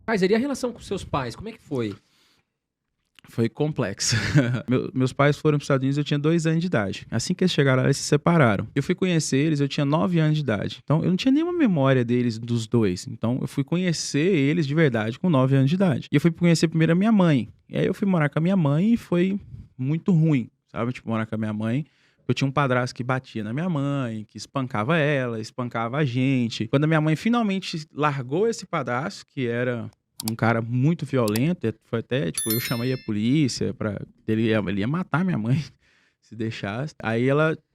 Kaiser, e a relação com seus pais? Como é que foi? Foi complexo. Meus pais foram para os Estados Unidos, eu tinha 2 anos de idade. Assim que eles chegaram lá, eles se separaram. Eu fui conhecer eles, eu tinha 9 anos de idade. Então, eu não tinha nenhuma memória deles, dos dois. Então, eu fui conhecer eles de verdade com 9 anos de idade. E eu fui conhecer primeiro a minha mãe. E aí, eu fui morar com a minha mãe e foi muito ruim, sabe? Tipo, morar com a minha mãe. Eu tinha um padrasto que batia na minha mãe, que espancava ela, espancava a gente. Quando a minha mãe finalmente largou esse padrasto, que era um cara muito violento, foi até, tipo, eu chamei a polícia ele ia matar minha mãe se deixasse. Aí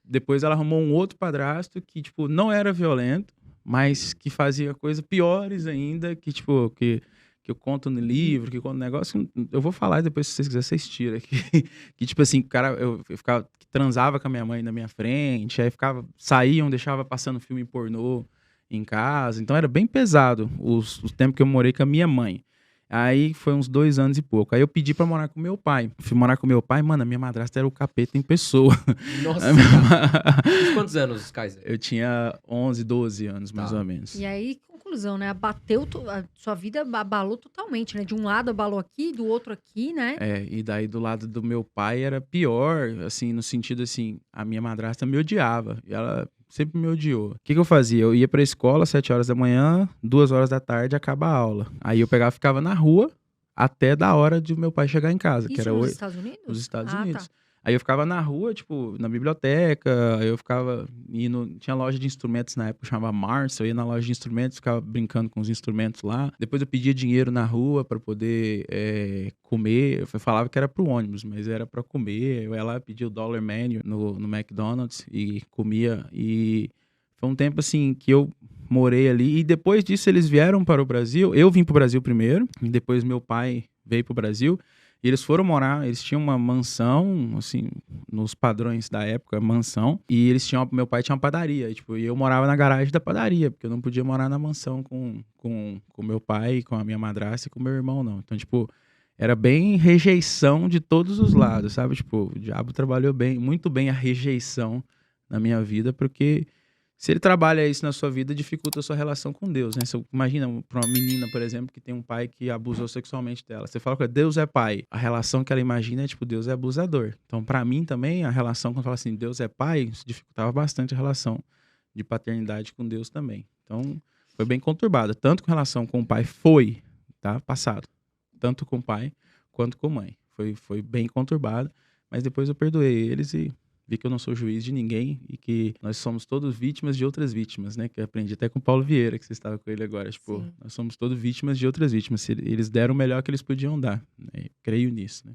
depois ela arrumou um outro padrasto que, tipo, não era violento, mas que fazia coisas piores ainda, que, tipo, que eu conto no livro, que eu conto no negócio, eu vou falar e depois, se vocês quiserem, vocês tiram aqui. Que, tipo assim, o cara, eu ficava, transava com a minha mãe na minha frente, aí saíam, deixava passando filme pornô em casa, então era bem pesado os tempos que eu morei com a minha mãe. Aí foi uns 2 anos e pouco. Aí eu pedi pra morar com meu pai. Fui morar com meu pai, mano, a minha madrasta era o capeta em pessoa. Nossa, cara. De quantos anos, Kaiser? Eu tinha 11, 12 anos, mais ou menos. E aí, conclusão, né? A sua vida abalou totalmente, né? De um lado abalou aqui, do outro aqui, né? E daí do lado do meu pai era pior, assim, no sentido assim, a minha madrasta me odiava. E ela sempre me odiou. O que eu fazia? Eu ia pra escola às 7 horas da manhã, 2 horas da tarde, acaba a aula. Aí eu pegava e ficava na rua até da hora de meu pai chegar em casa. Isso que era nos Estados Unidos? Nos Estados Unidos. Tá. Aí eu ficava na rua, tipo, na biblioteca, eu ficava indo... Tinha loja de instrumentos na época, chamava Mars, eu ia na loja de instrumentos, ficava brincando com os instrumentos lá. Depois eu pedia dinheiro na rua pra poder comer. Eu falava que era pro ônibus, mas era pra comer. Eu ia lá, pedia o Dollar Menu no McDonald's e comia. E foi um tempo, assim, que eu morei ali. E depois disso eles vieram para o Brasil. Eu vim pro Brasil primeiro, e depois meu pai veio pro Brasil. E eles foram morar, eles tinham uma mansão, assim, nos padrões da época, mansão. E meu pai tinha uma padaria, e eu morava na garagem da padaria, porque eu não podia morar na mansão com meu pai, com a minha madrasta e com meu irmão, não. Então, tipo, era bem rejeição de todos os lados, sabe? Tipo, o diabo trabalhou muito bem a rejeição na minha vida, porque se ele trabalha isso na sua vida, dificulta a sua relação com Deus, né? Imagina para uma menina, por exemplo, que tem um pai que abusou sexualmente dela. Você fala que Deus é pai. A relação que ela imagina é, tipo, Deus é abusador. Então, para mim também, a relação, quando fala assim, Deus é pai, isso dificultava bastante a relação de paternidade com Deus também. Então, foi bem conturbada. Tanto com relação com o pai, passado. Tanto com o pai, quanto com a mãe. Foi bem conturbado, mas depois eu perdoei eles e vi que eu não sou juiz de ninguém e que nós somos todos vítimas de outras vítimas, né? Que eu aprendi até com o Paulo Vieira, que você estava com ele agora. Tipo, nós somos todos vítimas de outras vítimas. Eles deram o melhor que eles podiam dar, né? Eu creio nisso, né?